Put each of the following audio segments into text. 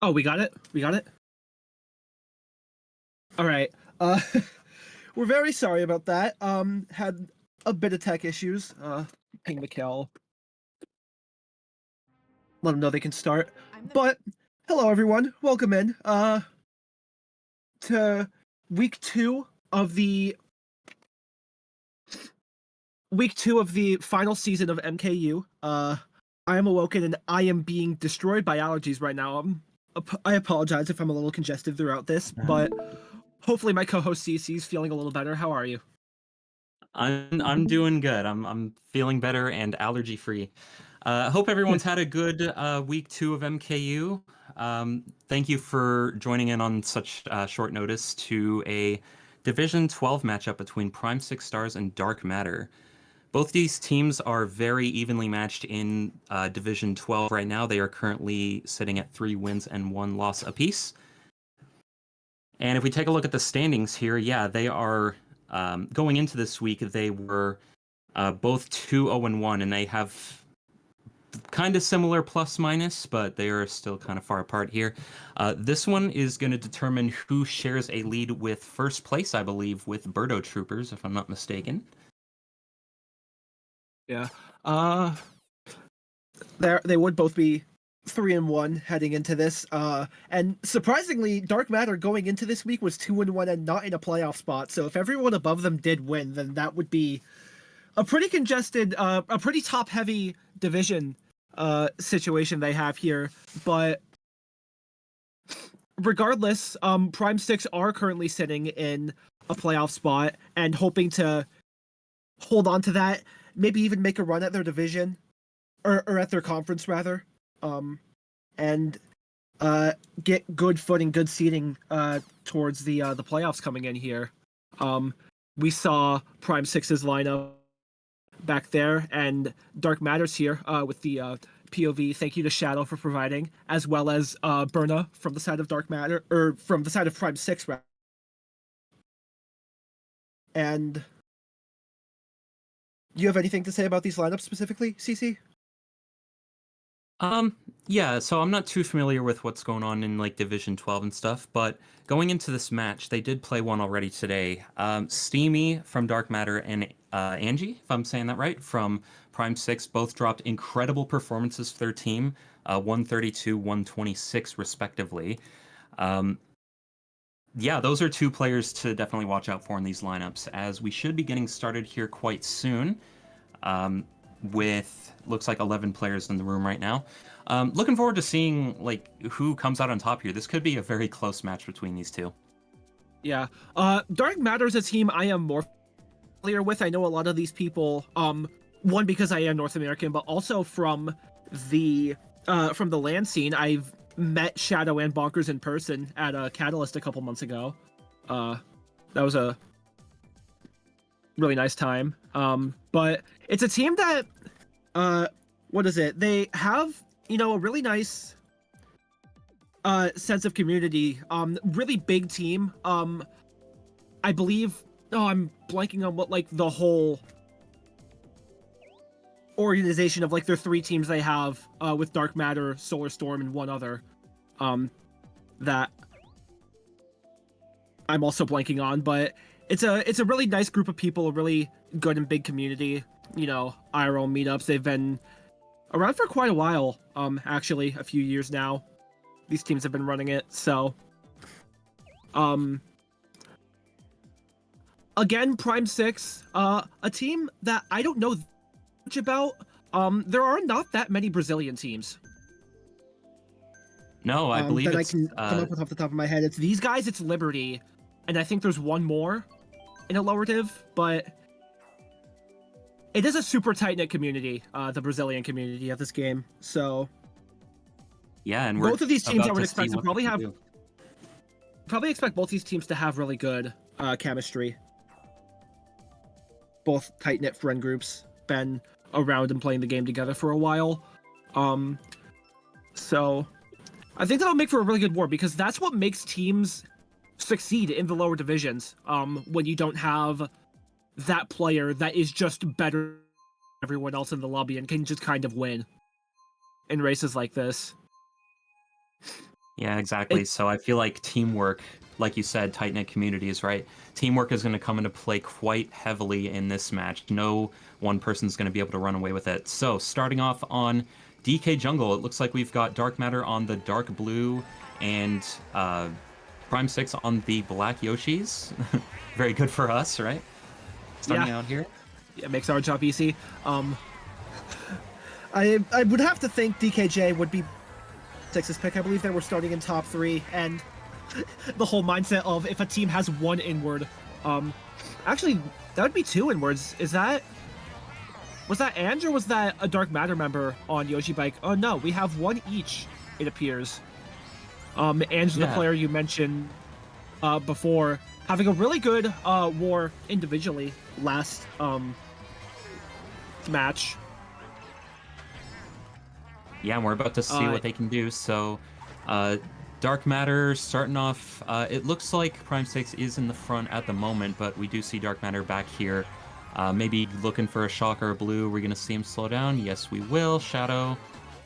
Oh, we got it? We got it? All right. We're very sorry about that. Had a bit of tech issues. Ping Mikkel. Let them know they can start. But hello everyone. Welcome in. To week two of the final season of MKU. I am Awoken and I am being destroyed by allergies right now. I apologize if I'm a little congested throughout this, but hopefully my co-host CC is feeling a little better. How are you? I'm doing good. I'm feeling better and allergy free. I hope everyone's had a good week two of MKU. Thank you for joining in on such short notice to a Division 12 matchup between Prime Six Stars and Dark Matter. Both these teams are very evenly matched in Division 12 right now. They are currently sitting at 3 wins and 1 loss apiece. And if we take a look at the standings here, yeah, they are going into this week. They were both 2-0-1, and they have kind of similar plus minus, but they are still kind of far apart here. This one is going to determine who shares a lead with first place, I believe, with Birdo Troopers, if I'm not mistaken. Yeah. They would both be 3-1 heading into this. And surprisingly, Dark Matter going into this week was 2-1 and not in a playoff spot. So if everyone above them did win, then that would be a pretty congested, a pretty top-heavy division situation they have here. But regardless, Prime Six are currently sitting in a playoff spot and hoping to hold on to that, maybe even make a run at their division or at their conference rather, and get good footing, good seating towards the playoffs coming in here. We saw Prime Six's lineup back there, and Dark Matters here with the POV. Thank you to Shadow for providing, as well as Berna from the side of Dark Matter, or from the side of Prime Six, rather. And do you have anything to say about these lineups specifically, CC? Yeah, so I'm not too familiar with what's going on in like Division 12 and stuff, but going into this match, they did play one already today. Steamy from Dark Matter and Angie, if I'm saying that right, from Prime 6, both dropped incredible performances for their team, 132, 126 respectively. Yeah, those are two players to definitely watch out for in these lineups, as we should be getting started here quite soon. With looks like 11 players in the room right now. Looking forward to seeing like who comes out on top here. This could be a very close match between these two. Yeah. Dark Matter is a team I am more familiar with. I know a lot of these people, one because I am North American, but also from the LAN scene. I've met Shadow and Bonkers in person at a Catalyst a couple months ago. That was a really nice time. But it's a team that, what is it? They have, a really nice sense of community. Really big team. I believe. Oh, I'm blanking on what like the whole organization of like their three teams they have with Dark Matter, Solar Storm, and one other. That I'm also blanking on, but it's a really nice group of people, a really good and big community. IRL meetups. They've been around for quite a while. Actually, a few years now. These teams have been running it. So, again, Prime Six, a team that I don't know much about. There are not that many Brazilian teams. No, I believe That I it's can come up with off the top of my head. It's these guys, it's Liberty, and I think there's one more in a lower div, but it is a super tight-knit community, the Brazilian community of this game. So yeah, and we're both of these teams I about would to see expect to what they can do. probably expect both these teams to have really good chemistry. Both tight-knit friend groups, been around and playing the game together for a while. So I think that'll make for a really good war, because that's what makes teams succeed in the lower divisions. When you don't have that player that is just better than everyone else in the lobby and can just kind of win in races like this. Yeah, exactly. It, So I feel like teamwork, like you said, tight-knit communities, right? Teamwork is going to come into play quite heavily in this match. No one person's going to be able to run away with it. So starting off on DK Jungle, it looks like we've got Dark Matter on the dark blue and Prime 6 on the black Yoshis. Very good for us, right? yeah, Starting out here. it makes our job easy. I would have to think DKJ would be Six's pick. I believe they were starting in top 3, and the whole mindset of if a team has one inward, actually that would be 2 inwards. Was that Ange or was that a Dark Matter member on Yoshi Bike? Oh no, we have one each, it appears. Ange, the player you mentioned before, having a really good war individually last match. Yeah, and we're about to see what they can do. So, Dark Matter starting off. It looks like Prime 6 is in the front at the moment, but we do see Dark Matter back here. Maybe looking for a shock or a blue. We're going to see him slow down. Yes, we will. Shadow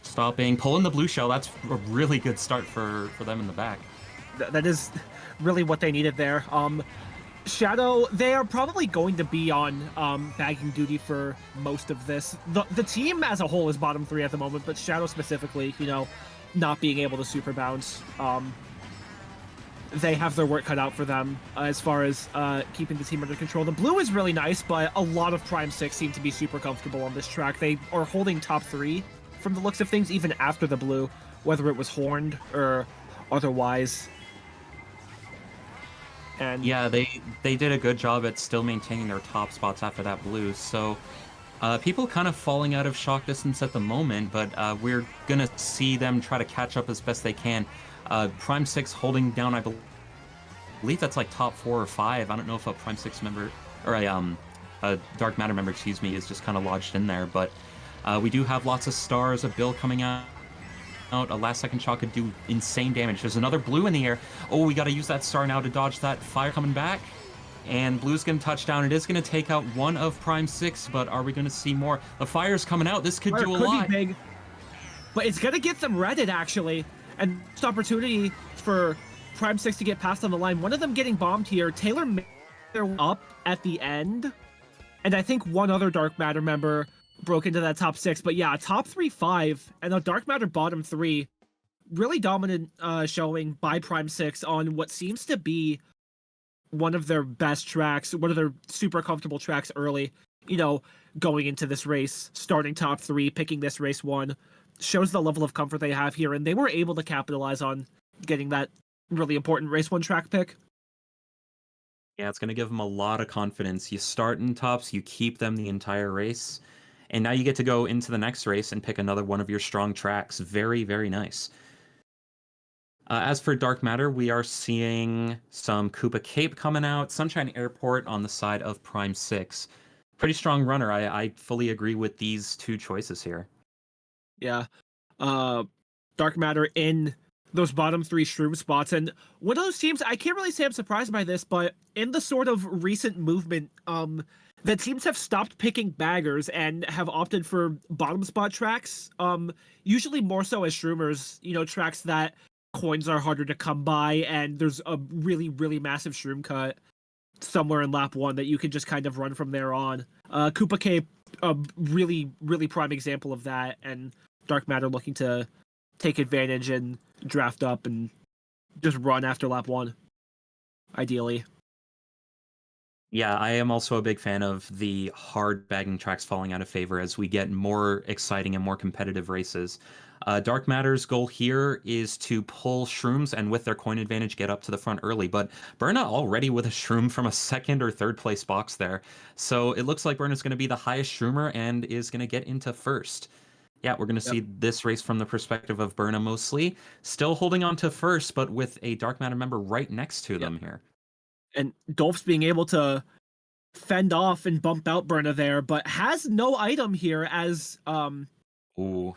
stopping. Pulling the blue shell. That's a really good start for them in the back. That is really what they needed there. Shadow, they are probably going to be on bagging duty for most of this. The team as a whole is bottom 3 at the moment, but Shadow specifically, you know, not being able to super bounce. They have their work cut out for them as far as keeping the team under control. The blue is really nice, but a lot of Prime 6 seem to be super comfortable on this track. They are holding top 3 from the looks of things, even after the blue, whether it was horned or otherwise. And yeah, they did a good job at still maintaining their top spots after that blue. So people kind of falling out of shock distance at the moment, but we're gonna see them try to catch up as best they can. Prime 6 holding down, I believe that's like top 4 or 5. I don't know if a Prime 6 member or a Dark Matter member, excuse me, is just kind of lodged in there. But we do have lots of stars. A Bill coming out. A last-second shot could do insane damage. There's another blue in the air. Oh, we got to use that star now to dodge that fire coming back. And blue's going to touch down. It is going to take out one of Prime 6, but are we going to see more? The fire's coming out. This could do a lot. Be big, but it's going to get them redded, actually. And this opportunity for Prime 6 to get past on the line. One of them getting bombed here. Taylor made their way up at the end. And I think one other Dark Matter member broke into that top 6, but yeah, top 3-5 and a Dark Matter bottom 3, really dominant showing by Prime 6 on what seems to be one of their best tracks, one of their super comfortable tracks early. You know, going into this race, starting top 3, picking this race 1, shows the level of comfort they have here, and they were able to capitalize on getting that really important race 1 track pick. Yeah, it's going to give them a lot of confidence. You start in tops, you keep them the entire race. And now you get to go into the next race and pick another one of your strong tracks. Very, very nice. As for Dark Matter, we are seeing some Koopa Cape coming out. Sunshine Airport on the side of Prime 6. Pretty strong runner. I fully agree with these 2 choices here. Yeah. Dark Matter in those bottom 3 shroom spots. And one of those teams, I can't really say I'm surprised by this, but in the sort of recent movement, the teams have stopped picking baggers and have opted for bottom spot tracks. Usually more so as shroomers, you know, tracks that coins are harder to come by and there's a really, really massive shroom cut somewhere in lap 1 that you can just kind of run from there on. Koopa Cape, a really, really prime example of that, and Dark Matter looking to take advantage and draft up and just run after lap 1, ideally. Yeah, I am also a big fan of the hard bagging tracks falling out of favor as we get more exciting and more competitive races. Dark Matter's goal here is to pull shrooms and with their coin advantage get up to the front early, but Berna already with a shroom from a 2nd or 3rd place box there. So it looks like Berna's going to be the highest shroomer and is going to get into 1st. Yeah, we're going to see this race from the perspective of Berna mostly. Still holding on to 1st, but with a Dark Matter member right next to them here. And Dolph's being able to fend off and bump out Berna there, but has no item here as Ooh.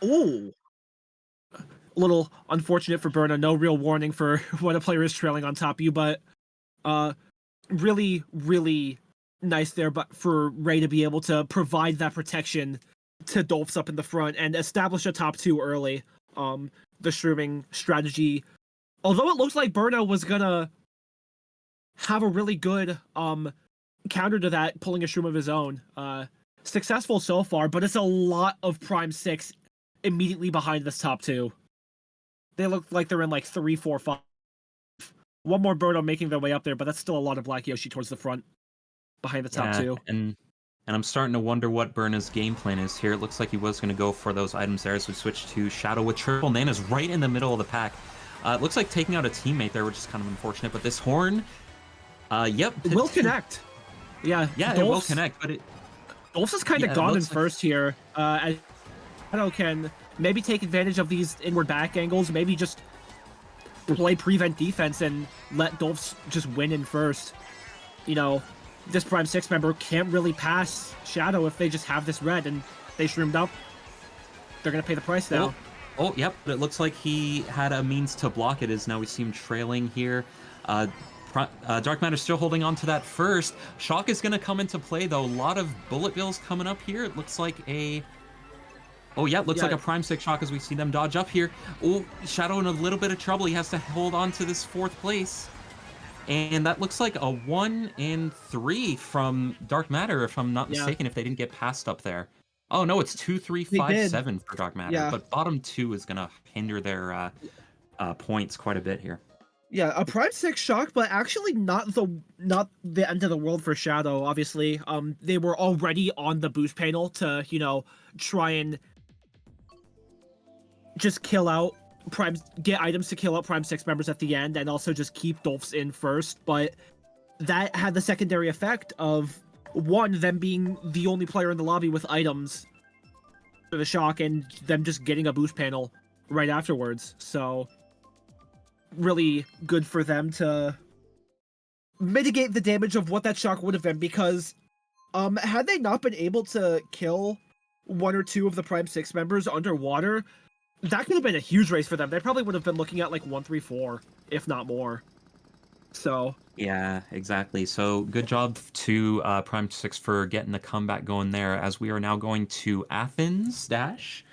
A little unfortunate for Berna. No real warning for when a player is trailing on top of you, but really, really nice there. But for Ray to be able to provide that protection to Dolphs up in the front and establish a top 2 early. The shrooming strategy although it looks like Berna was gonna have a really good counter to that, pulling a shroom of his own. Successful so far, but it's a lot of Prime 6 immediately behind this top two. They look like they're in like 3, 4, 5. One more Berna making their way up there, but that's still a lot of Black Yoshi towards the front, behind the top two. And I'm starting to wonder what Berna's game plan is here. It looks like he was going to go for those items there as we switch to Shadow with triple nanas right in the middle of the pack. It looks like taking out a teammate there, which is kind of unfortunate, but this horn, it will connect. Yeah, it will connect, but Dolph's is kind of gone in first here. As Shadow can maybe take advantage of these inward back angles, maybe just play prevent defense and let Dolph's just win in first. You know, this Prime 6 member can't really pass Shadow if they just have this red and they shroomed up. They're going to pay the price now. Oh, yep. It looks like he had a means to block it, as now we see him trailing here. Dark Matter's still holding on to that first. Shock is going to come into play, though. A lot of bullet bills coming up here. It looks like a... Oh, yeah, looks like a Prime 6 Shock as we see them dodge up here. Oh, Shadow in a little bit of trouble. He has to hold on to this 4th place. And that looks like a 1 and 3 from Dark Matter, if I'm not mistaken, if they didn't get passed up there. Oh, no, it's 2, 3, 5, 7 for Dark Matter. But bottom 2 is going to hinder their points quite a bit here. Yeah, a Prime 6 Shock, but actually not the end of the world for Shadow, obviously. They were already on the boost panel to, you know, try and just kill out get items to kill out Prime 6 members at the end, and also just keep Dolphs in first, but that had the secondary effect of, one, them being the only player in the lobby with items for the Shock, and them just getting a boost panel right afterwards. So really good for them to mitigate the damage of what that Shock would have been, because had they not been able to kill 1 or 2 of the Prime 6 members underwater, that could have been a huge race for them. They probably would have been looking at like 1-3-4, if not more. So yeah, exactly. So good job to Prime 6 for getting the comeback going there, as we are now going to Athens Dash.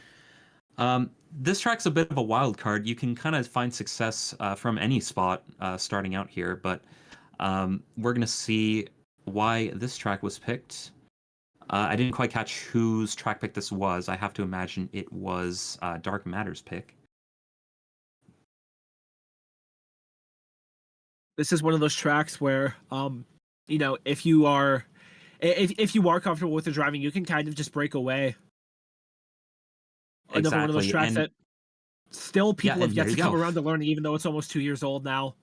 This track's a bit of a wild card. You can kind of find success from any spot starting out here, but we're going to see why this track was picked. I didn't quite catch whose track pick this was. I have to imagine it was Dark Matter's pick. This is one of those tracks where, you know, if you are comfortable with the driving, you can kind of just break away. Another one of those tracks that still people have yet to come around to learning, even though it's almost 2 years old now.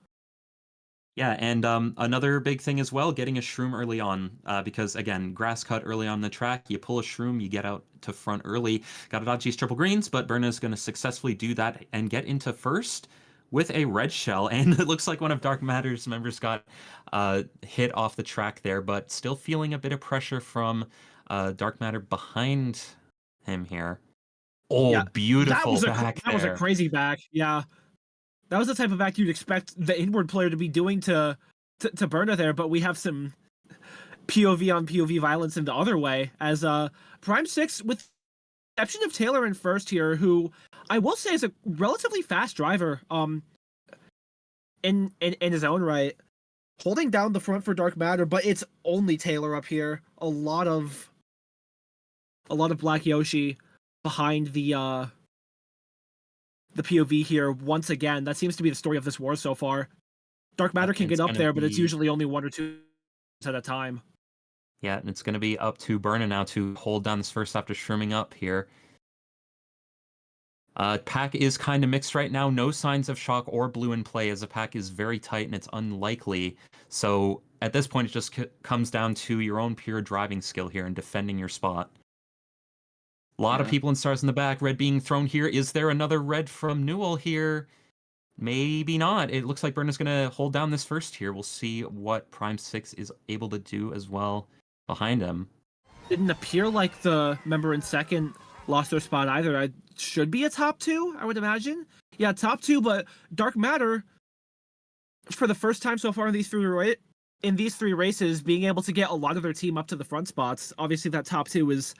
Yeah, and another big thing as well, getting a shroom early on, because, again, grass cut early on the track, you pull a shroom, you get out to front early. Got to dodge these triple greens, but Berna is going to successfully do that and get into first with a red shell, and it looks like one of Dark Matter's members got hit off the track there, but still feeling a bit of pressure from Dark Matter behind him here. Oh, yeah, beautiful back there. That was a crazy back, yeah. That was the type of back you'd expect the inward player to be doing to Berna there, but we have some POV on POV violence in the other way, as Prime 6, with the exception of Taylor in first here, who I will say is a relatively fast driver in his own right, holding down the front for Dark Matter, but it's only Taylor up here. A lot of Black Yoshi behind the POV here once again. That seems to be the story of this war so far. Dark Matter can get up there, but it's usually only 1 or 2 at a time. Yeah, and it's going to be up to Berna now to hold down this first after shrooming up here. Pack is kind of mixed right now. No signs of Shock or Blue in play, as the pack is very tight and it's unlikely. So at this point, it just comes down to your own pure driving skill here and defending your spot. A lot of people in stars in the back. Red being thrown here. Is there another red from Newell here? Maybe not. It looks like Berna's going to hold down this first here. We'll see what Prime 6 is able to do as well behind him. Didn't appear like the member in second lost their spot either. It should be a top 2, I would imagine. Yeah, top 2, but Dark Matter, for the first time so far in these 3 races, being able to get a lot of their team up to the front spots. Obviously, that top 2 is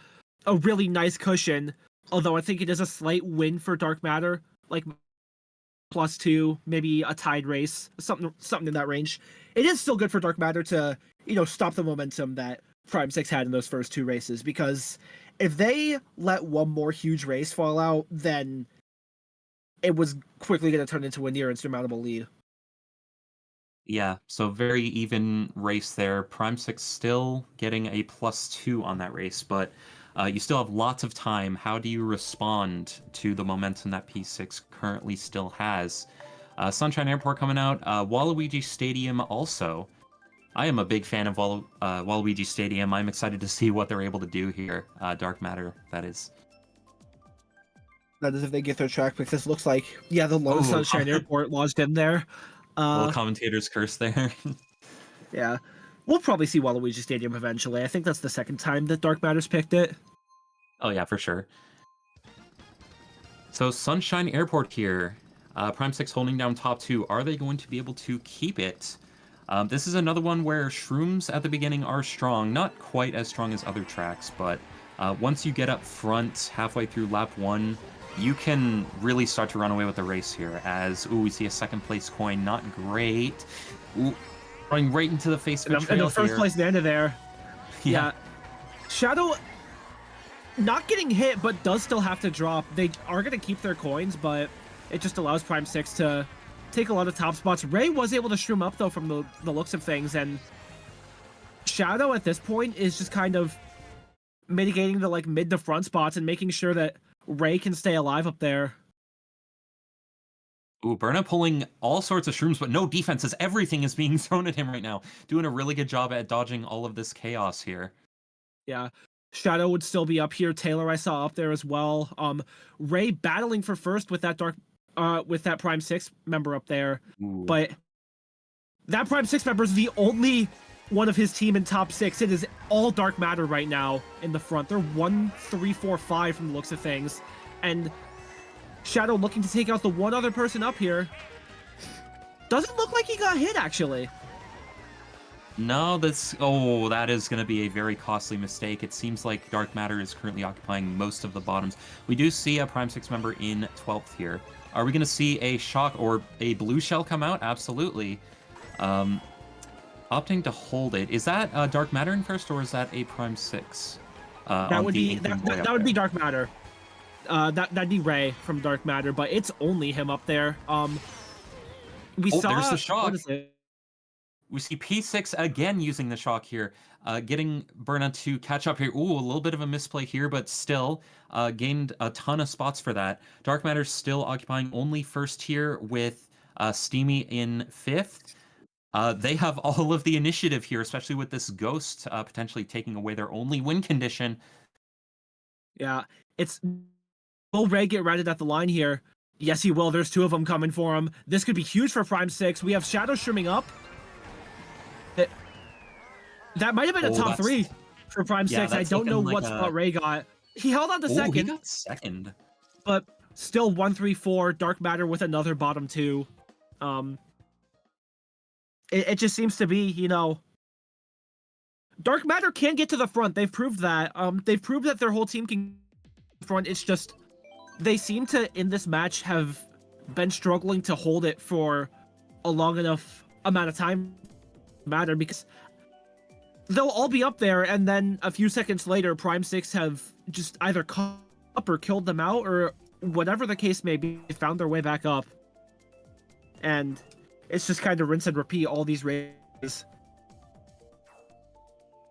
a really nice cushion, although I think it is a slight win for Dark Matter. Like, +2, maybe a tied race, something in that range. It is still good for Dark Matter to, stop the momentum that Prime 6 had in those first 2 races, because if they let one more huge race fall out, then it was quickly going to turn into a near insurmountable lead. Yeah, so very even race there. Prime 6 still getting a +2 on that race, but you still have lots of time. How do you respond to the momentum that P6 currently still has? Sunshine Airport coming out. Waluigi Stadium also. I am a big fan of Waluigi Stadium. I'm excited to see what they're able to do here. Dark Matter, that is. That is if they get their track pick. This looks like, the Lone Sunshine Airport lodged in there. Little commentator's curse there. Yeah. We'll probably see Waluigi Stadium eventually. I think that's the second time that Dark Matter's picked it. Oh yeah, for sure. So Sunshine Airport here. Prime 6 holding down top 2. Are they going to be able to keep it? This is another one where shrooms at the beginning are strong. Not quite as strong as other tracks, but once you get up front, halfway through lap 1, you can really start to run away with the race here. As, we see a second place coin. Not great. Ooh, running right into the face of a trail in the first here. place Nanda there. Yeah. Shadow not getting hit, but does still have to drop. They are going to keep their coins, but it just allows Prime 6 to take a lot of top spots. Ray was able to shroom up, though, from the looks of things, and Shadow at this point is just kind of mitigating the mid to front spots and making sure that Ray can stay alive up there. Ooh, Berna pulling all sorts of shrooms, but no defenses. Everything is being thrown at him right now. Doing a really good job at dodging all of this chaos here. Yeah. Shadow would still be up here. Taylor I saw up there as well. Ray battling for first with that Prime 6 member up there. Ooh. But that Prime 6 member is the only one of his team in top 6. It is all Dark Matter right now in the front. They're 1, 3, 4, 5 from the looks of things. And Shadow looking to take out the one other person up here. Doesn't look like he got hit, actually. No, that is going to be a very costly mistake. It seems like Dark Matter is currently occupying most of the bottoms. We do see a Prime 6 member in 12th here. Are we going to see a shock or a blue shell come out? Absolutely. Opting to hold it. Is that Dark Matter in first, or is that a Prime 6? That would be Dark Matter. That'd be Ray from Dark Matter, but it's only him up there. There's the shock. What is it? We see P6 again using the shock here, getting Berna to catch up here. Ooh, a little bit of a misplay here, but still gained a ton of spots for that. Dark Matter still occupying only first here with Steamy in 5th. They have all of the initiative here, especially with this Ghost potentially taking away their only win condition. Yeah, will Ray get routed at the line here? Yes, he will. There's 2 of them coming for him. This could be huge for Prime 6. We have Shadow shrimming up. That might have been a top 3 for Prime 6. I don't know what spot Ray got. He held on to second. He got second. But still 1, 3, 4. Dark Matter with another bottom 2. It just seems to be, Dark Matter can get to the front. They've proved that. They've proved that their whole team can front. It's just they seem to, in this match, have been struggling to hold it for a long enough amount of time. Matter, because they'll all be up there, and then a few seconds later, Prime 6 have just either caught up or killed them out, or whatever the case may be, found their way back up. And it's just kind of rinse and repeat all these races.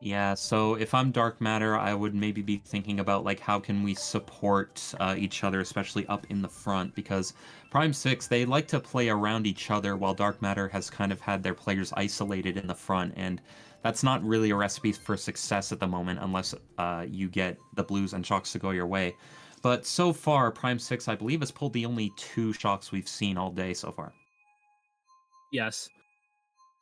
Yeah, so if I'm Dark Matter, I would maybe be thinking about how can we support each other, especially up in the front, because Prime 6, they like to play around each other, while Dark Matter has kind of had their players isolated in the front, and that's not really a recipe for success at the moment, unless you get the blues and shocks to go your way. But so far, Prime 6, I believe, has pulled the only 2 shocks we've seen all day so far. Yes.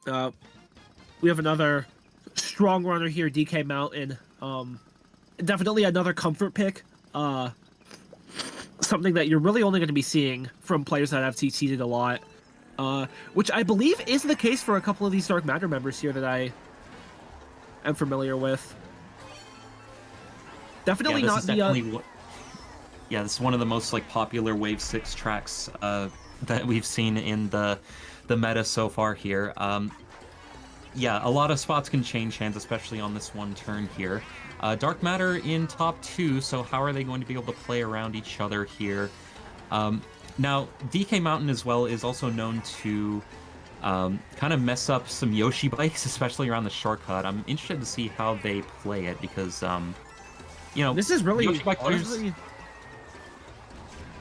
We have another strong runner here, DK Mountain. Definitely another comfort pick. Something that you're really only going to be seeing from players that have TT'd a lot. Which I believe is the case for a couple of these Dark Matter members here that I am familiar with. Definitely not the... Yeah, this is one of the most popular Wave 6 tracks that we've seen in the meta so far here. Yeah, a lot of spots can change hands, especially on this one turn here. Dark Matter in top 2, so how are they going to be able to play around each other here? Now, DK Mountain as well is also known to kind of mess up some Yoshi bikes, especially around the shortcut. I'm interested to see how they play it because, you know, this is really Yoshi bike players... honestly,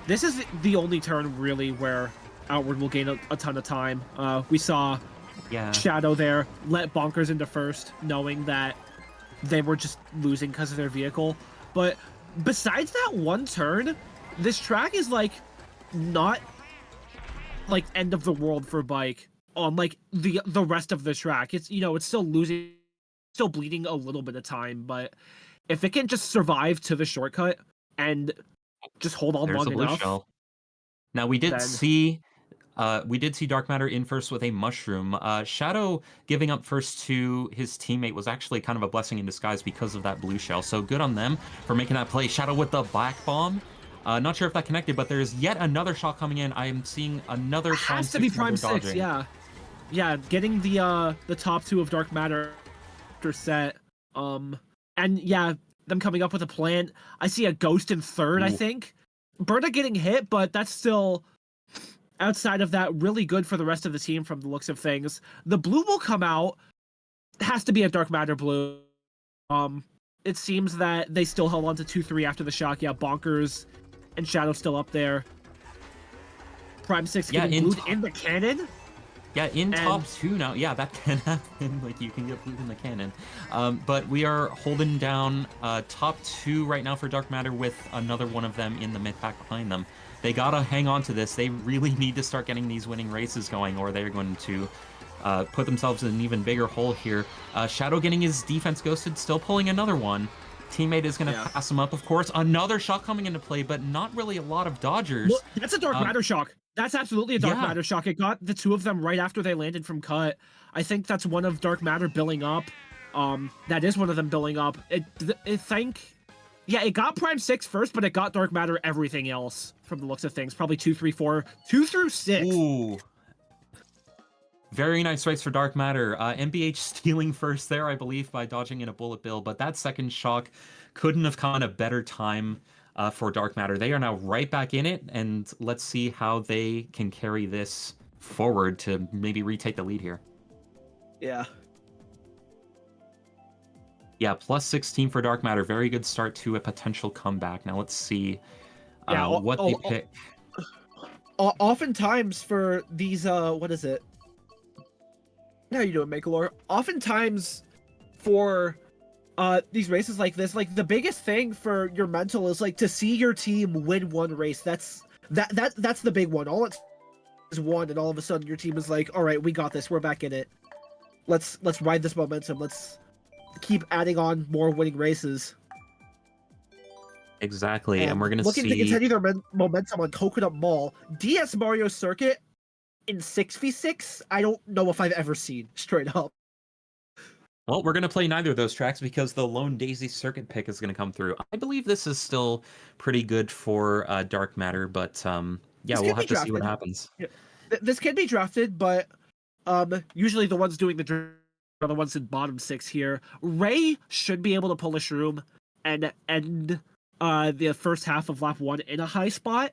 this is the only turn really where Outward will gain a ton of time. We saw Shadow there let Bonkers into first, knowing that they were just losing because of their vehicle. But besides that one turn, this track is like not like end of the world for bike on like the rest of the track. It's, you know, it's still losing, still bleeding a little bit of time, but if it can just survive to the shortcut and just hold on long enough. Shell. Now we did see Dark Matter in first with a mushroom. Shadow giving up first to his teammate was actually kind of a blessing in disguise because of that blue shell. So good on them for making that play. Shadow with the black bomb. Not sure if that connected, but there's yet another shot coming in. I am seeing another Prime 6. Has to be Prime 6, yeah. Yeah, getting the top 2 of Dark Matter after set. And yeah, them coming up with a plan. I see a Ghost in third, I think. Berna getting hit, but that's still, outside of that, really good for the rest of the team from the looks of things. The blue will come out. Has to be a Dark Matter blue. It seems that they still held on to 2-3 after the shock. Yeah, Bonkers and Shadow still up there. Prime 6 getting blued in the cannon. Yeah, in top 2 now. Yeah, that can happen. Like, you can get blued in the cannon. But we are holding down top 2 right now for Dark Matter with another one of them in the mid pack behind them. They gotta hang on to this. They really need to start getting these winning races going, or they're going to put themselves in an even bigger hole here. Shadow getting his defense ghosted, still pulling another one. Teammate is going to pass him up, of course. Another shock coming into play, but not really a lot of dodgers. Well, that's a Dark Matter shock. That's absolutely a Dark Matter shock. It got the 2 of them right after they landed from cut. I think that's one of Dark Matter billing up. That is one of them billing up. It got Prime 6 first, but it got Dark Matter everything else from the looks of things. Probably 2, 3, 4, 2 through 6. Ooh. Very nice race for Dark Matter. MBH stealing first there, I believe, by dodging in a bullet bill, but that second shock couldn't have come at a better time for Dark Matter. They are now right back in it, and let's see how they can carry this forward to maybe retake the lead here. Yeah. Yeah, plus 16 for Dark Matter. Very good start to a potential comeback. Now let's see what they pick. Oftentimes for these, what is it? How you doing, Makelor? Oftentimes for these races like this, like the biggest thing for your mental is like to see your team win one race. That's the big one. All it is one, and all of a sudden your team is like, all right, we got this. We're back in it. Let's ride this momentum. Let's keep adding on more winning races. Exactly, and we're gonna see looking to continue their momentum on Coconut Mall. DS Mario Circuit in 6v6, I don't know if I've ever seen, straight up. Well, we're going to play neither of those tracks because the Lone Daisy Circuit pick is going to come through. I believe this is still pretty good for Dark Matter, but yeah, we'll have to see what happens. Yeah. This can be drafted, but usually the ones doing the draft are the ones in bottom 6 here. Ray should be able to pull a shroom and end the first half of lap 1 in a high spot.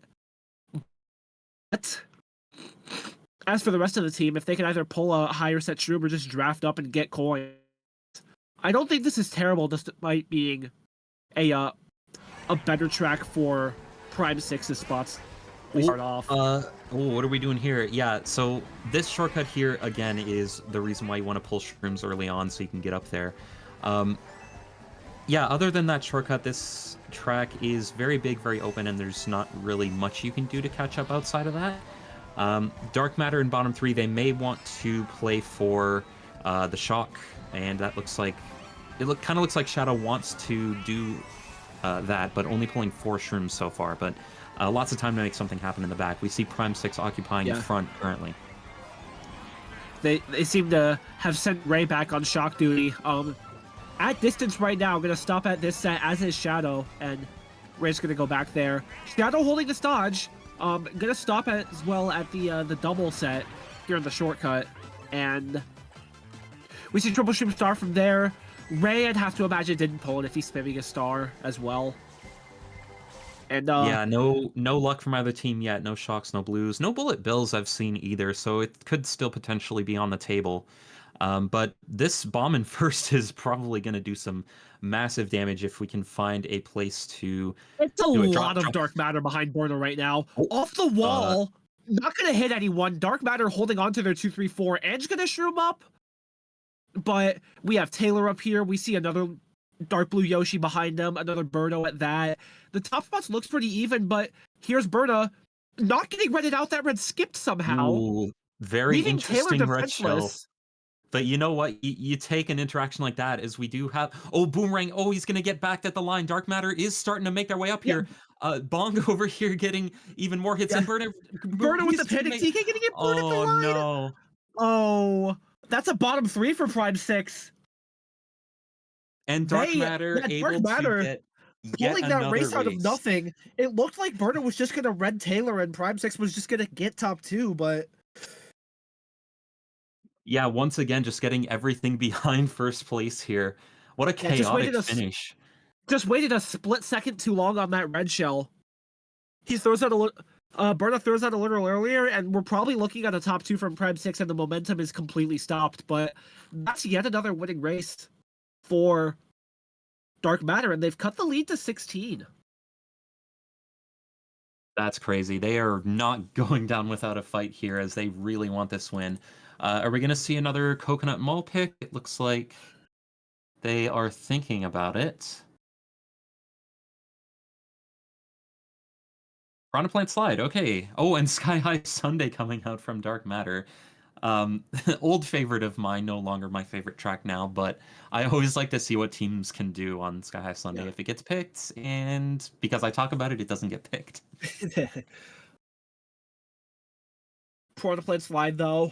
But as for the rest of the team, if they can either pull a higher set shroom or just draft up and get coins, I don't think this is terrible, despite being a better track for Prime 6's spots. We start off. What are we doing here? Yeah, so this shortcut here, again, is the reason why you want to pull shrooms early on so you can get up there. Yeah, other than that shortcut, this track is very big, very open, and there's not really much you can do to catch up outside of that. Dark Matter in bottom 3, they may want to play for the shock, and that looks like kind of looks like Shadow wants to do that, but only pulling 4 shrooms so far. But lots of time to make something happen in the back. We see Prime 6 occupying the front currently. They seem to have sent Ray back on shock duty. At distance right now, I'm gonna stop at this set, as is Shadow, and Ray's gonna go back there. Shadow holding the dodge. Gonna stop as well at the double set here in the shortcut, and we see triple stream star from there. Ray, I'd have to imagine, didn't pull it if he's spamming a star as well. And yeah, no luck from either team yet. No shocks, no blues, no bullet bills I've seen either. So it could still potentially be on the table. But this bomb in first is probably going to do some massive damage if we can find a place to it's a do a lot of dark matter behind Berna right now. Off the wall, not gonna hit anyone. Dark matter holding on to their 2-3-4. Edge gonna shroom up, but we have Taylor up here. We see another dark blue Yoshi behind them, another Berna at that. The top spots looks pretty even, but here's Berna not getting redded out. That red skipped somehow. Ooh, very leaving Taylor interesting red shell. defenseless. But you know what? You take an interaction like that as we do have... Oh, Boomerang. Oh, he's going to get backed at the line. Dark Matter is starting to make their way up here. Bong over here getting even more hits. And Berna with the panic TK getting it burned at the line. No. Oh, that's a bottom 3 for Prime 6. And Dark Matter able to get pulling that race out of nothing. It looked like Berna was just going to red Taylor and Prime 6 was just going to get top 2, but... Yeah, once again, just getting everything behind first place here. What a chaotic finish. Just waited a split second too long on that red shell. He throws out Berna throws out a little earlier, and we're probably looking at a top 2 from Prime 6, and the momentum is completely stopped. But that's yet another winning race for Dark Matter, and they've cut the lead to 16. That's crazy. They are not going down without a fight here, as they really want this win. Are we going to see another Coconut Mall pick? It looks like they are thinking about it. Piranha Plant Slide, okay. Oh, and Sky High Sunday coming out from Dark Matter. Old favorite of mine, no longer my favorite track now, but I always like to see what teams can do on Sky High Sunday if it gets picked, and because I talk about it, it doesn't get picked. Piranha Plant Slide, though.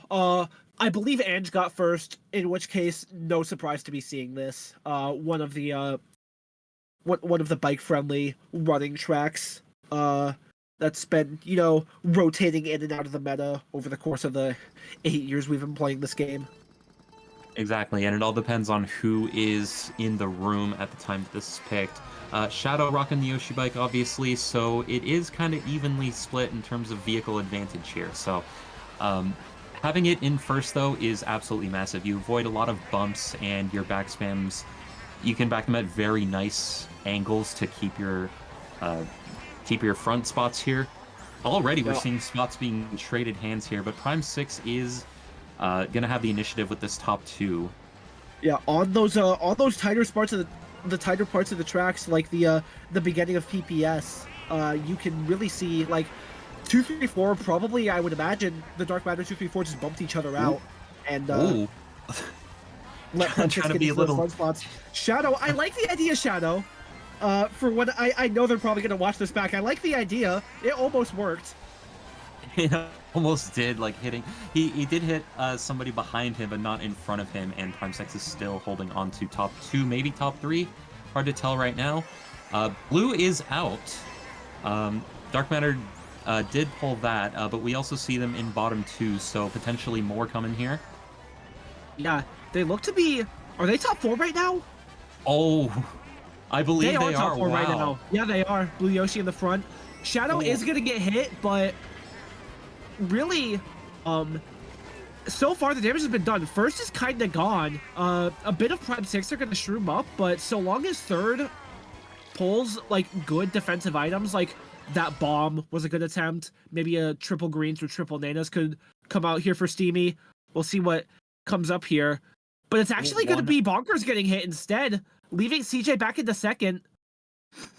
I believe Ange got first, in which case, no surprise to be seeing this. One of the bike-friendly running tracks. That's been, rotating in and out of the meta over the course of the 8 years we've been playing this game. Exactly, and it all depends on who is in the room at the time that this is picked. Shadow rocking the Yoshi bike, obviously, so it is kind of evenly split in terms of vehicle advantage here. So having it in first, though, is absolutely massive. You avoid a lot of bumps, and your back spams, you can back them at very nice angles to keep your front spots here. Already we're seeing spots being traded hands here, but Prime 6 is gonna have the initiative with this top 2. Yeah, on those tighter parts of the tighter parts of the tracks, like the beginning of PPS, you can really see like 2-3-4. Probably, I would imagine the Dark Matter 2-3-4 just bumped each other out, and let Prime 6 get these little front spots. Shadow, I like the idea, Shadow. For what I know they're probably gonna watch this back. I like the idea. It almost worked. It almost did, like hitting. He did hit somebody behind him, but not in front of him. And Prime 6 is still holding on to top 2, maybe top 3. Hard to tell right now. Blue is out. Dark Matter did pull that, but we also see them in bottom 2, so potentially more coming here. Yeah, they look to be. Are they top 4 right now? Oh. I believe they are top 4 right now. Yeah, they are. Blue Yoshi in the front. Shadow is going to get hit, but really, so far the damage has been done. First is kind of gone. A bit of Prime 6 are going to shroom up, but so long as third pulls like good defensive items, like that bomb was a good attempt. Maybe a triple greens or triple nanas could come out here for Steamy. We'll see what comes up here. But it's actually going to be Bonkers getting hit instead, leaving CJ back into second.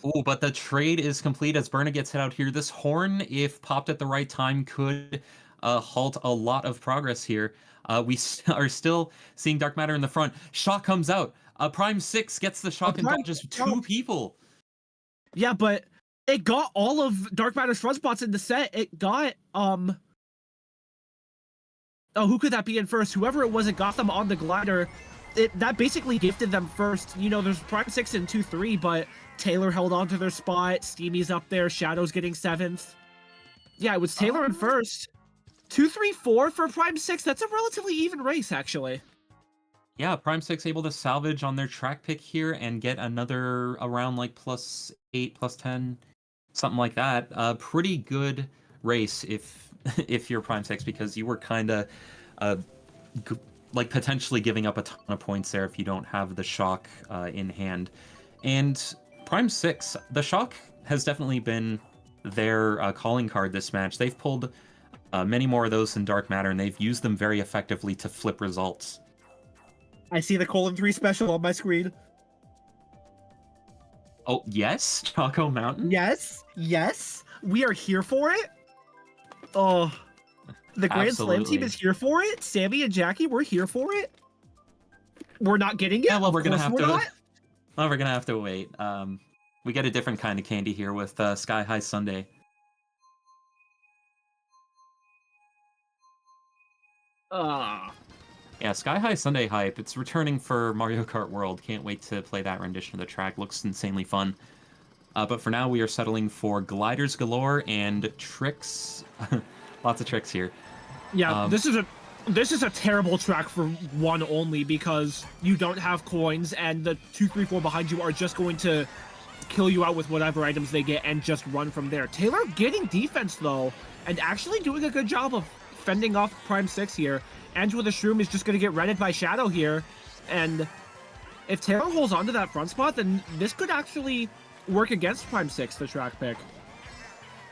Oh, but the trade is complete as Berna gets hit out here. This horn, if popped at the right time, could halt a lot of progress here. We are still seeing Dark Matter in the front. Shock comes out. Prime 6 gets the shock and dodges 2 people. Yeah, but it got all of Dark Matter's front spots in the set. It got, oh, who could that be in first? Whoever it was, it got them on the glider. That basically gifted them first. There's Prime 6 and 2-3, but Taylor held on to their spot. Steamy's up there. Shadow's getting 7th. Yeah, it was Taylor in first. 2, 3, 4 for Prime 6. That's a relatively even race, actually. Yeah, Prime 6 able to salvage on their track pick here and get another around like +8, +10, something like that. Pretty good race if if you're Prime 6, because you were kind of like potentially giving up a ton of points there if you don't have the shock in hand. And Prime 6, the shock has definitely been their calling card this match. They've pulled many more of those than Dark Matter, and they've used them very effectively to flip results. I see the 3 special on my screen. Oh, yes? Choco Mountain? Yes, yes, we are here for it. Oh, the Grand Slam team is here for it. Sammy and Jackie, we're here for it. We're not getting it. Yeah, well, we're gonna Of have course to. we're not. Well, we're gonna have to wait. We get a different kind of candy here with Sky High Sunday. Yeah, Sky High Sunday hype. It's returning for Mario Kart World. Can't wait to play that rendition of the track. Looks insanely fun. But for now, we are settling for gliders galore and tricks. Lots of tricks here. Yeah, this is a terrible track for one only, because you don't have coins, and the 2, 3, 4 behind you are just going to kill you out with whatever items they get and just run from there. Taylor getting defense though, and actually doing a good job of fending off Prime 6 here. Angela the Shroom is just going to get redded by Shadow here, and if Taylor holds on to that front spot, then this could actually work against Prime 6, the track pick.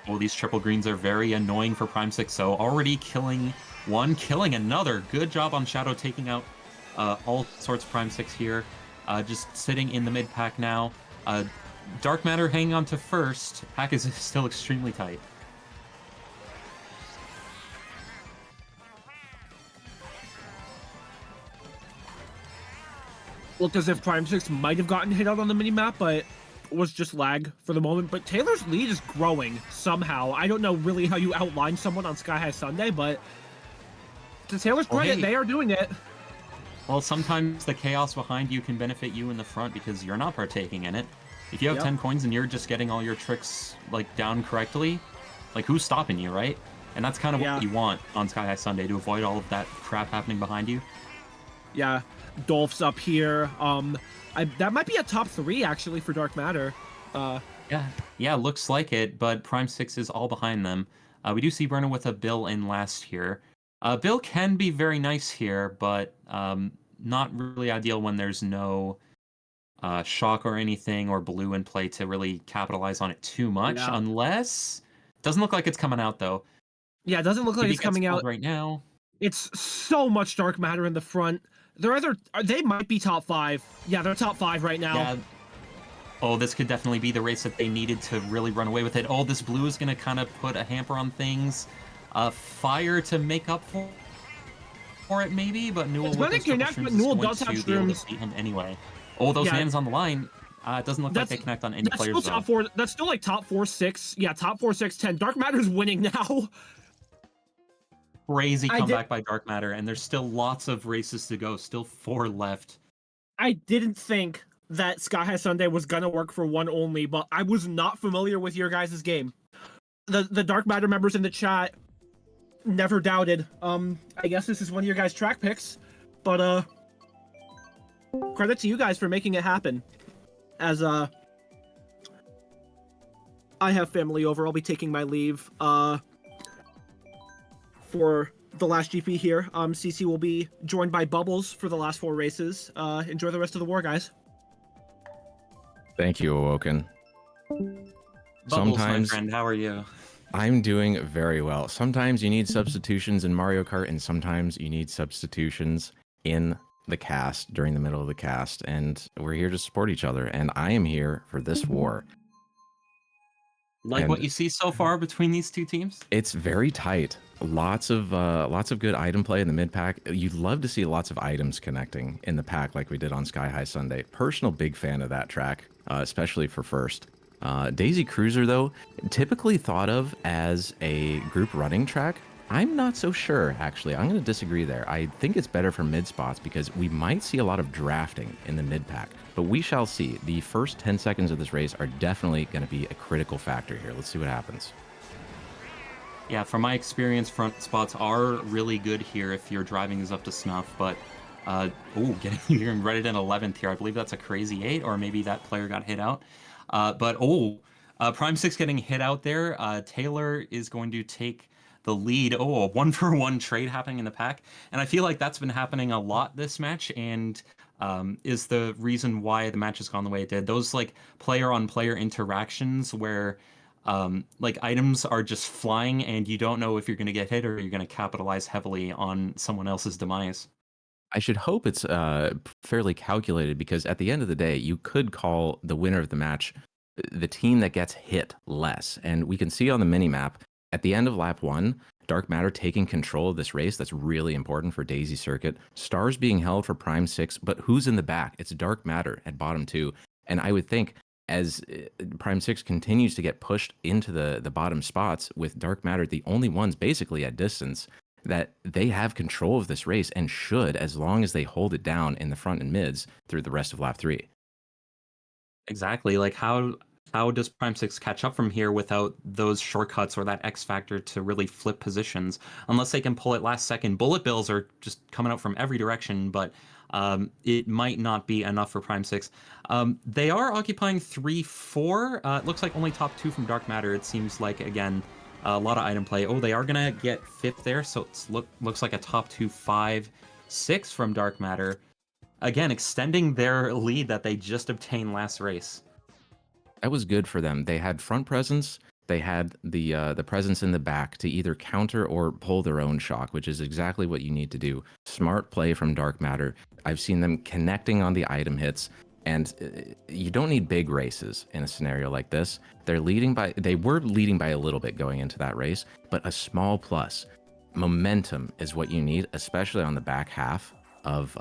Oh, these triple greens are very annoying for Prime 6, so already killing one, killing another. Good job on Shadow taking out all sorts of Prime 6 here. Just sitting in the mid pack now. Dark Matter hanging on to first. Pack is still extremely tight. Looked as if Prime 6 might have gotten hit out on the minimap, but was just lag for the moment. But Taylor's lead is growing somehow. I don't know really how you outline someone on Sky High Sunday, but to Taylor's credit, they are doing it. Well, sometimes the chaos behind you can benefit you in the front because you're not partaking in it. If you have 10 coins and you're just getting all your tricks like down correctly, like who's stopping you, right? And that's kind of what you want on Sky High Sunday, to avoid all of that crap happening behind you. Yeah, Dolph's up here. That might be a top 3 actually for Dark Matter. Yeah, looks like it, but Prime 6 is all behind them. We do see Berna with a Bill in last here. Bill can be very nice here, but not really ideal when there's no shock or anything or blue in play to really capitalize on it too much, unless... Doesn't look like it's coming out, though. Yeah, it doesn't look like it's coming out right now. It's so much Dark Matter in the front. They might be top 5. Yeah, they're top 5 right now. Yeah. Oh, this could definitely be the race that they needed to really run away with it. Oh, this blue is going to kind of put a hamper on things. Fire to make up for it, maybe, but Newell with his triple shrooms is going to be able to beat him anyway. Oh, those hands on the line. It doesn't look like they connect on any players, still top 4. That's still like top 4, 6. Yeah, top 4, 6, 10. Dark Matter's winning now. Crazy comeback by Dark Matter, and there's still lots of races to go. Still 4 left. I didn't think that Sky High Sunday was gonna work for one only, but I was not familiar with your guys' game. The Dark Matter members in the chat never doubted. I guess this is one of your guys' track picks, but credit to you guys for making it happen. As I have family over, I'll be taking my leave for the last GP here. CC will be joined by Bubbles for the last 4 races. Enjoy the rest of the war, guys. Thank you, Awoken. Bubbles, my friend, how are you? I'm doing very well. Sometimes you need substitutions in Mario Kart, and sometimes you need substitutions in the cast during the middle of the cast, and we're here to support each other, and I am here for this war. Like what you see so far between these two teams? It's very tight. Lots of good item play in the mid pack. You'd love to see lots of items connecting in the pack like we did on Sky High Sunday. Personal big fan of that track, especially for first. Daisy Cruiser, though, typically thought of as a group running track. I'm not so sure, actually. I'm going to disagree there. I think it's better for mid spots because we might see a lot of drafting in the mid pack, but we shall see. The first 10 seconds of this race are definitely going to be a critical factor here. Let's see what happens. Yeah, from my experience, front spots are really good here if your driving is up to snuff, but getting right in 11th here. I believe that's a crazy 8, or maybe that player got hit out. Prime 6 getting hit out there. Taylor is going to take the lead. Oh, a 1-for-1 trade happening in the pack. And I feel like that's been happening a lot this match, and is the reason why the match has gone the way it did. Those like player-on-player interactions where like items are just flying and you don't know if you're going to get hit or you're going to capitalize heavily on someone else's demise. I should hope it's fairly calculated, because at the end of the day, you could call the winner of the match the team that gets hit less. And we can see on the mini map at the end of lap 1, Dark Matter taking control of this race. That's really important for Daisy Circuit. Stars being held for Prime 6, but who's in the back? It's Dark Matter at bottom 2. And I would think as Prime 6 continues to get pushed into the bottom spots, with Dark Matter the only ones basically at distance, that they have control of this race and should, as long as they hold it down in the front and mids through the rest of lap 3. Exactly. Like how does Prime 6 catch up from here without those shortcuts or that X factor to really flip positions? Unless they can pull it last second. Bullet bills are just coming out from every direction, but it might not be enough for Prime 6. They are occupying 3-4. It looks like only top 2 from Dark Matter. It seems like, again, a lot of item play. Oh, they are going to get 5th there, so it looks like a top 2, 5, 6 from Dark Matter. Again, extending their lead that they just obtained last race. That was good for them. They had front presence. They had the presence in the back to either counter or pull their own shock, which is exactly what you need to do. Smart play from Dark Matter. I've seen them connecting on the item hits, and you don't need big races in a scenario like this. They were leading by a little bit going into that race, but a small plus. Momentum is what you need, especially on the back half of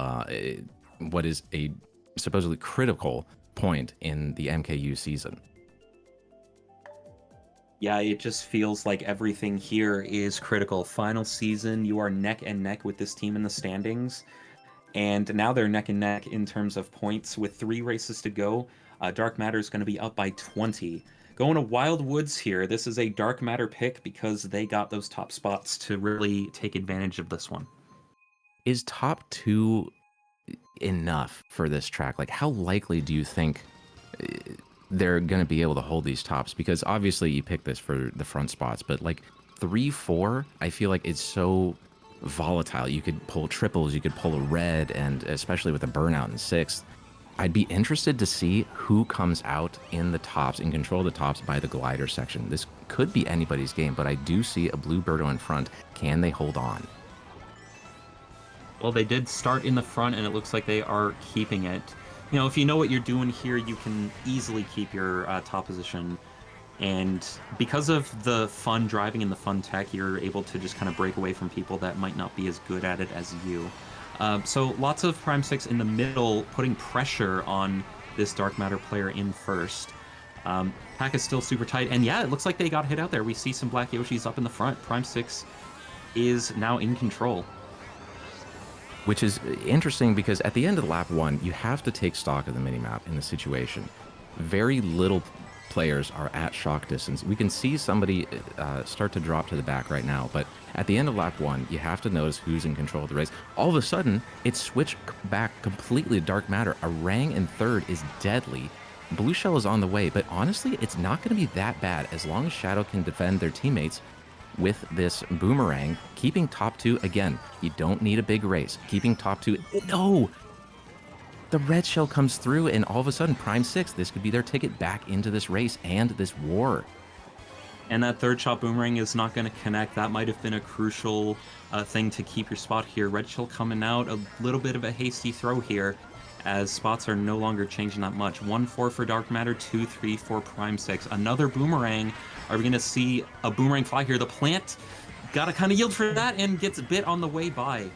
what is a supposedly critical point in the MKU season. Yeah, it just feels like everything here is critical. Final season, you are neck and neck with this team in the standings, and now they're neck and neck in terms of points with 3 races to go. Dark Matter is going to be up by 20. Going to Wild Woods here. This is a Dark Matter pick because they got those top spots to really take advantage of this one. Is top 2 enough for this track? Like, how likely do you think they're going to be able to hold these tops? Because obviously you pick this for the front spots, but like 3-4, I feel like it's so volatile. You could pull triples, you could pull a red, and especially with a burnout in 6th. I'd be interested to see who comes out in the tops, in control of the tops by the glider section. This could be anybody's game, but I do see a blue Birdo in front. Can they hold on? Well, they did start in the front, and it looks like they are keeping it. You know, if you know what you're doing here, you can easily keep your top position. And because of the fun driving and the fun tech, you're able to just kind of break away from people that might not be as good at it as you. So lots of Prime 6 in the middle, putting pressure on this Dark Matter player in first. Pack is still super tight, and yeah, it looks like they got hit out there. We see some Black Yoshis up in the front. Prime 6 is now in control. Which is interesting because at the end of lap 1, you have to take stock of the minimap in the situation. Very little players are at shock distance. We can see somebody start to drop to the back right now, but at the end of lap 1, you have to notice who's in control of the race. All of a sudden, it's switched back completely to Dark Matter. Orang in 3rd is deadly. Blue Shell is on the way, but honestly, it's not going to be that bad as long as Shadow can defend their teammates with this boomerang. Keeping top 2, again, you don't need a big race. Keeping top 2, no! The red shell comes through, and all of a sudden, Prime 6, this could be their ticket back into this race and this war. And that 3rd shot boomerang is not going to connect. That might have been a crucial thing to keep your spot here. Red shell coming out, a little bit of a hasty throw here, as spots are no longer changing that much. 1-4 for Dark Matter, 2-3 for Prime 6. Another boomerang. Are we going to see a boomerang fly here? The plant got to kind of yield for that and gets bit on the way by.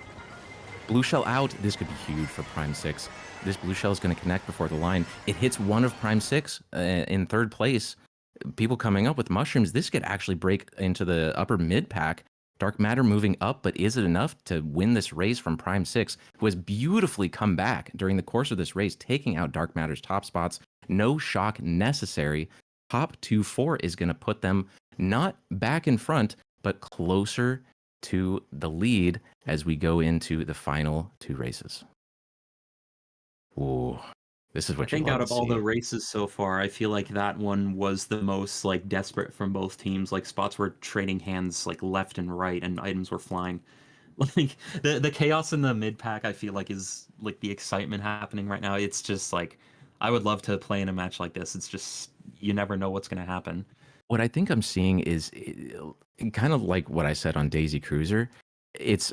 Blue shell out. This could be huge for Prime 6. This blue shell is going to connect before the line. It hits one of Prime 6 in 3rd place. People coming up with mushrooms. This could actually break into the upper mid pack. Dark Matter moving up, but is it enough to win this race from Prime 6, who has beautifully come back during the course of this race, taking out Dark Matter's top spots? No shock necessary. Top 2-4 is going to put them not back in front, but closer to the lead as we go into the final 2 races. Ooh, this is I what you think love out to of all the see. races so far, I feel like that one was the most like desperate from both teams. Like spots were trading hands like left and right, and items were flying. Like the chaos in the mid pack, I feel like is like the excitement happening right now. It's just like I would love to play in a match like this. It's just you never know what's gonna happen. What I think I'm seeing is kind of like what I said on Daisy Cruiser. It's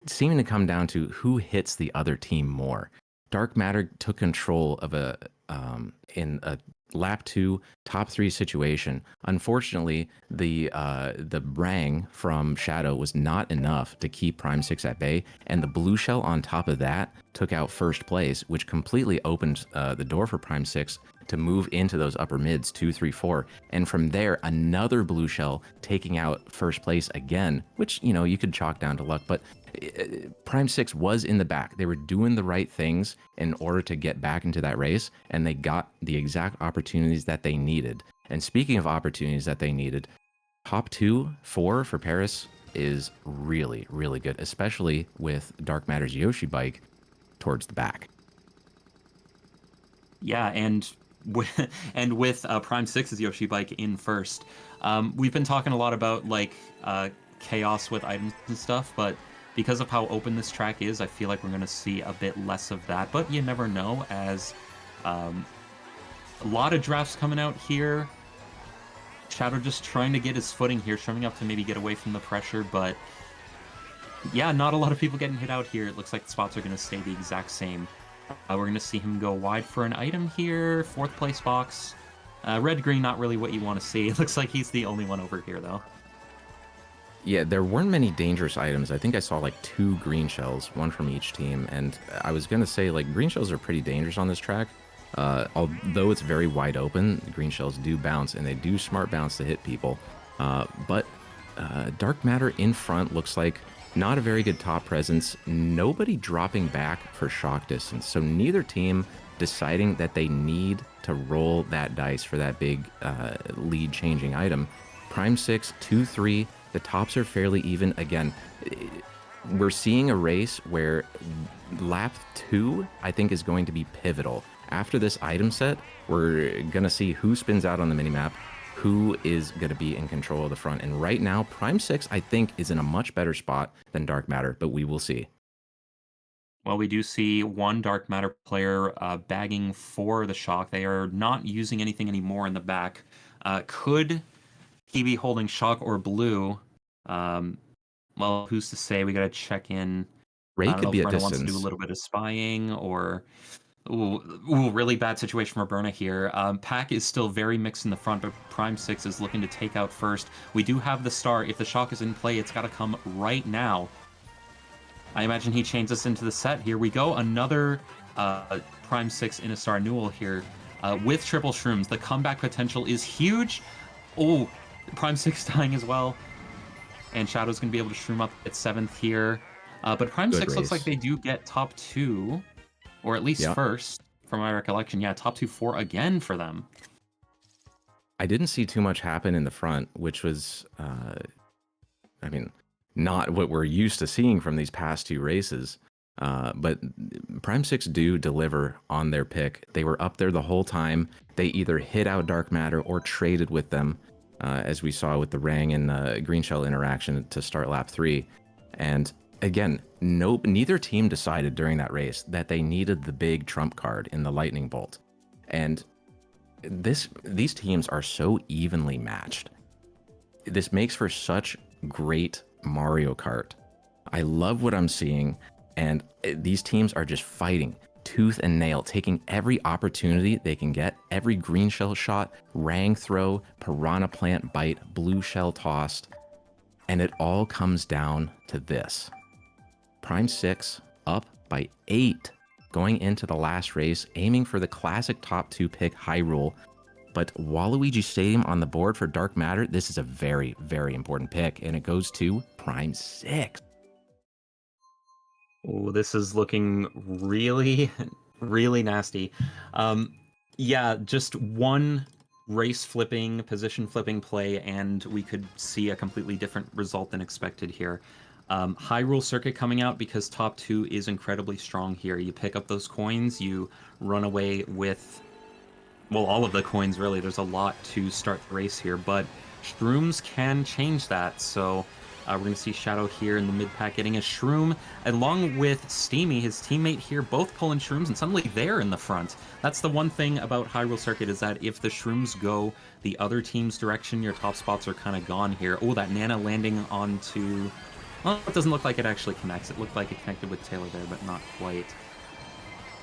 seeming to come down to who hits the other team more. Dark Matter took control of in a lap 2 top 3 situation. Unfortunately, the rang from Shadow was not enough to keep Prime 6 at bay, and the blue shell on top of that took out first place, which completely opened the door for Prime 6 to move into those upper mids 2, 3, 4, and from there another blue shell taking out first place again, which you could chalk down to luck, but Prime 6 was in the back. They were doing the right things in order to get back into that race, and they got the exact opportunities that they needed. And speaking of opportunities that they needed, top 2, 4 for Paris is really, really good, especially with Dark Matter's Yoshi bike towards the back. Yeah, and with Prime 6's Yoshi bike in first. We've been talking a lot about like chaos with items and stuff, but because of how open this track is, I feel like we're going to see a bit less of that. But you never know, as a lot of drafts coming out here. Shadow just trying to get his footing here, showing up to maybe get away from the pressure, but yeah, not a lot of people getting hit out here. It looks like the spots are going to stay the exact same. We're going to see him go wide for an item here. 4th place box. Red-green, not really what you want to see. It looks like he's the only one over here, though. Yeah, there weren't many dangerous items. I think I saw like 2 green shells, one from each team. And I was going to say, like, green shells are pretty dangerous on this track. Although it's very wide open, green shells do bounce, and they do smart bounce to hit people. But Dark Matter in front looks like not a very good top presence. Nobody dropping back for shock distance. So neither team deciding that they need to roll that dice for that big lead changing item. Prime 6, 2, 3. The tops are fairly even. Again, we're seeing a race where lap 2, I think, is going to be pivotal. After this item set, we're going to see who spins out on the minimap, who is going to be in control of the front. And right now, Prime 6, I think, is in a much better spot than Dark Matter, but we will see. Well, we do see one Dark Matter player bagging for the shock. They are not using anything anymore in the back. Could he be holding shock or blue? Well, who's to say? We got to check in. Ray I don't know could be if at Berna wants to do a distance. little bit of spying or... Ooh, really bad situation for Berna here. Pack is still very mixed in the front, but Prime 6 is looking to take out first. We do have the star. If the shock is in play, it's got to come right now. I imagine he chains us into the set. Here we go. Another Prime 6 in a star Newell here with triple shrooms. The comeback potential is huge. Oh, Prime 6 dying as well. And Shadow's going to be able to shroom up at 7th here. But Prime Good 6 looks like race. they do get top 2. Or at least Yeah. first, from my recollection. Yeah, top 2, 4 again for them. I didn't see too much happen in the front, which was, I mean, not what we're used to seeing from these past 2 races. But Prime 6 do deliver on their pick. They were up there the whole time. They either hit out Dark Matter or traded with them, as we saw with the Rang and Green Shell interaction to start lap 3. And again, neither team decided during that race that they needed the big trump card in the Lightning Bolt. And these teams are so evenly matched. This makes for such great Mario Kart. I love what I'm seeing, and these teams are just fighting tooth and nail, taking every opportunity they can get, every green shell shot, rang throw, piranha plant bite, blue shell tossed, and it all comes down to this. Prime 6 up by 8 going into the last race, aiming for the classic top 2 pick Hyrule. But Waluigi Stadium on the board for Dark Matter, this is a very, very important pick, and it goes to Prime 6. Oh, this is looking really, really nasty. Yeah, just one race flipping, position flipping play, and we could see a completely different result than expected here. Hyrule Circuit coming out because top 2 is incredibly strong here. You pick up those coins, you run away with, well, all of the coins really. There's a lot to start the race here, but Shrooms can change that. So we're going to see Shadow here in the mid-pack getting a Shroom, along with Steamy, his teammate here, both pulling Shrooms, and suddenly they're in the front. That's the one thing about Hyrule Circuit, is that if the Shrooms go the other team's direction, your top spots are kind of gone here. Oh, that Nana landing onto... Well, it doesn't look like it actually connects. It looked like it connected with Taylor there, but not quite.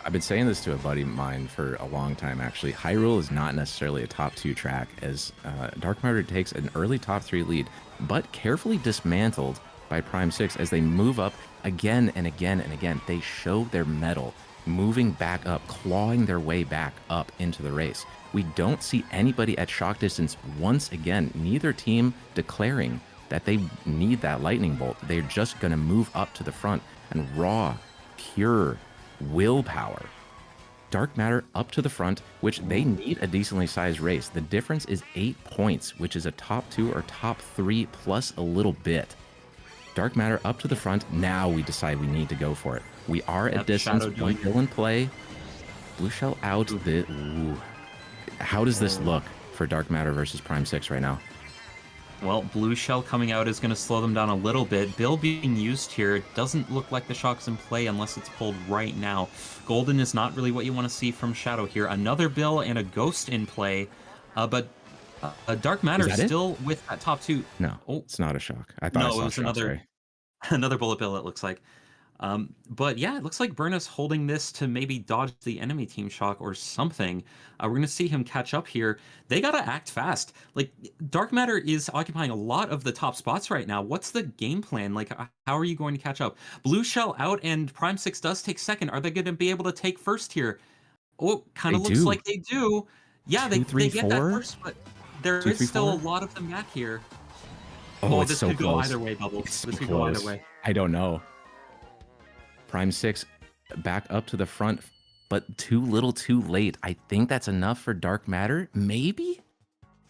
I've been saying this to a buddy of mine for a long time, actually. Hyrule is not necessarily a top 2 track, as Dark Matter takes an early top 3 lead, but carefully dismantled by Prime 6 as they move up again and again and again. They show their mettle, moving back up, clawing their way back up into the race. We don't see anybody at shock distance once again, neither team declaring that they need that lightning bolt. They're just going to move up to the front, and raw, pure willpower. Dark Matter up to the front, which they need a decently sized race. The difference is 8 points, which is a top 2 or top 3 plus a little bit. Dark Matter up to the front. Now we decide we need to go for it. We are at distance. One kill in play. Blue Shell out. Ooh. How does this look for Dark Matter versus Prime 6 right now? Well, Blue Shell coming out is going to slow them down a little bit. Bill being used here doesn't look like the shock's in play unless it's pulled right now. Golden is not really what you want to see from Shadow here. Another Bill and a Ghost in play, but Dark Matter still with that top 2. No, it's not a shock. I thought I saw it was shock, another Bullet Bill, it looks like. But yeah, it looks like Berna's holding this to maybe dodge the enemy team shock or something. We're going to see him catch up here. They got to act fast. Like, Dark Matter is occupying a lot of the top spots right now. What's the game plan? Like, how are you going to catch up? Blue Shell out and Prime 6 does take second. Are they going to be able to take first here? Oh, kind of looks like they do. Yeah, they get that first, but there is still a lot of them back here. Oh, it's this so could close. Go either way, Bubbles. This could go either way. I don't know. Prime 6 back up to the front, but too little too late. I think that's enough for Dark Matter. Maybe?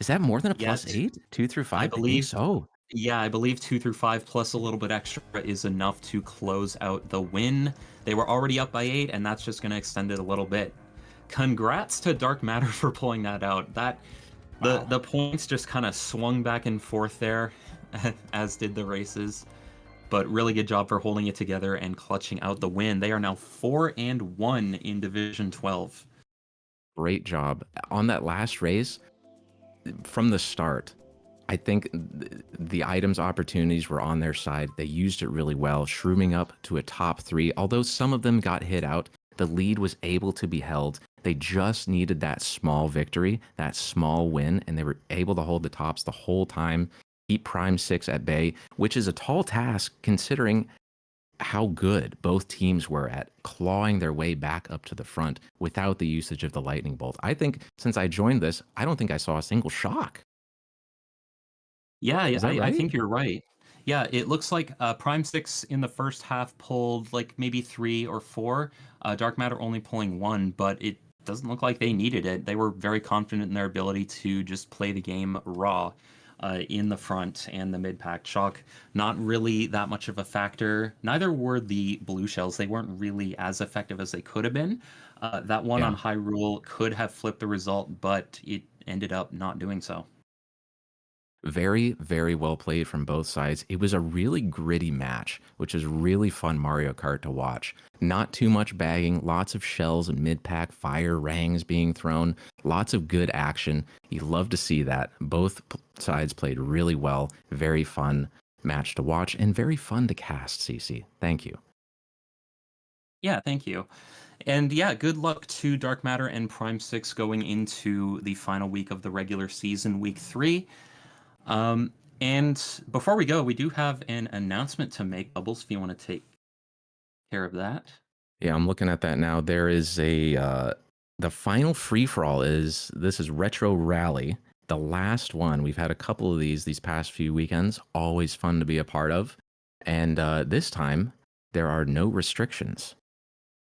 Is that more than a +8? 2 through 5? I believe so. Yeah, I believe 2 through 5 plus a little bit extra is enough to close out the win. They were already up by 8, and that's just going to extend it a little bit. Congrats to Dark Matter for pulling that out. The points just kind of swung back and forth there, as did the races. But really good job for holding it together and clutching out the win. They are now 4-1 in Division 12. Great job. On that last race, from the start, I think the items opportunities were on their side. They used it really well, shrooming up to a top 3. Although some of them got hit out, the lead was able to be held. They just needed that small victory, that small win, and they were able to hold the tops the whole time. Keep Prime 6 at bay, which is a tall task considering how good both teams were at clawing their way back up to the front without the usage of the lightning bolt. I think since I joined this, I don't think I saw a single shock. Yeah, right? I think you're right. Yeah, it looks like Prime 6 in the first half pulled like maybe 3 or 4. Dark Matter only pulling 1, but it doesn't look like they needed it. They were very confident in their ability to just play the game raw. In the front and the mid-pack. Shock, not really that much of a factor. Neither were the Blue Shells. They weren't really as effective as they could have been. That one on Hyrule could have flipped the result, but it ended up not doing so. Very, very well played from both sides. It was a really gritty match, which is really fun Mario Kart to watch. Not too much bagging, lots of shells and mid-pack fire rangs being thrown, lots of good action. You love to see that. Both sides played really well. Very fun match to watch and very fun to cast, CC. Thank you. Yeah, thank you. And yeah, good luck to Dark Matter and Prime 6 going into the final week of the regular season, week 3. And before we go, we do have an announcement to make. Bubbles, if you want to take care of that. Yeah, I'm looking at that now. There is the final free-for-all this is Retro Rally, the last one. We've had a couple of these past few weekends. Always fun to be a part of. And this time, there are no restrictions.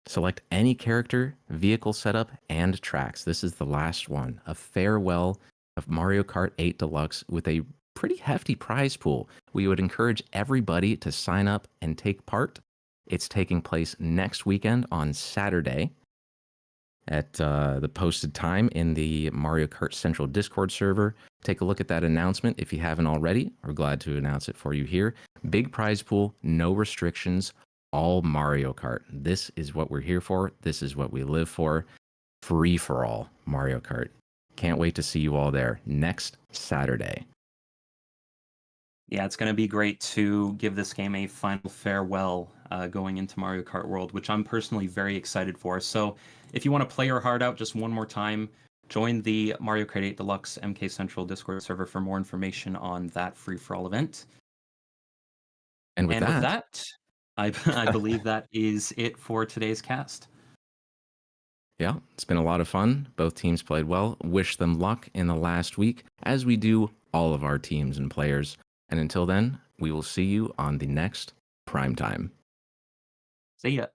Select any character, vehicle setup, and tracks. This is the last one. A farewell of Mario Kart 8 Deluxe with a pretty hefty prize pool. We would encourage everybody to sign up and take part. It's taking place next weekend on Saturday at the posted time in the Mario Kart Central Discord server. Take a look at that announcement if you haven't already. We're glad to announce it for you here. Big prize pool, no restrictions, all Mario Kart. This is what we're here for. This is what we live for. Free for all Mario Kart. Can't wait to see you all there next Saturday. Yeah, it's going to be great to give this game a final farewell going into Mario Kart World, which I'm personally very excited for. So if you want to play your heart out just one more time, join the Mario Kart 8 Deluxe MK Central Discord server for more information on that free-for-all event. And with that, I believe that is it for today's cast. Yeah, it's been a lot of fun. Both teams played well. Wish them luck in the last week, as we do all of our teams and players. And until then, we will see you on the next Primetime. See ya.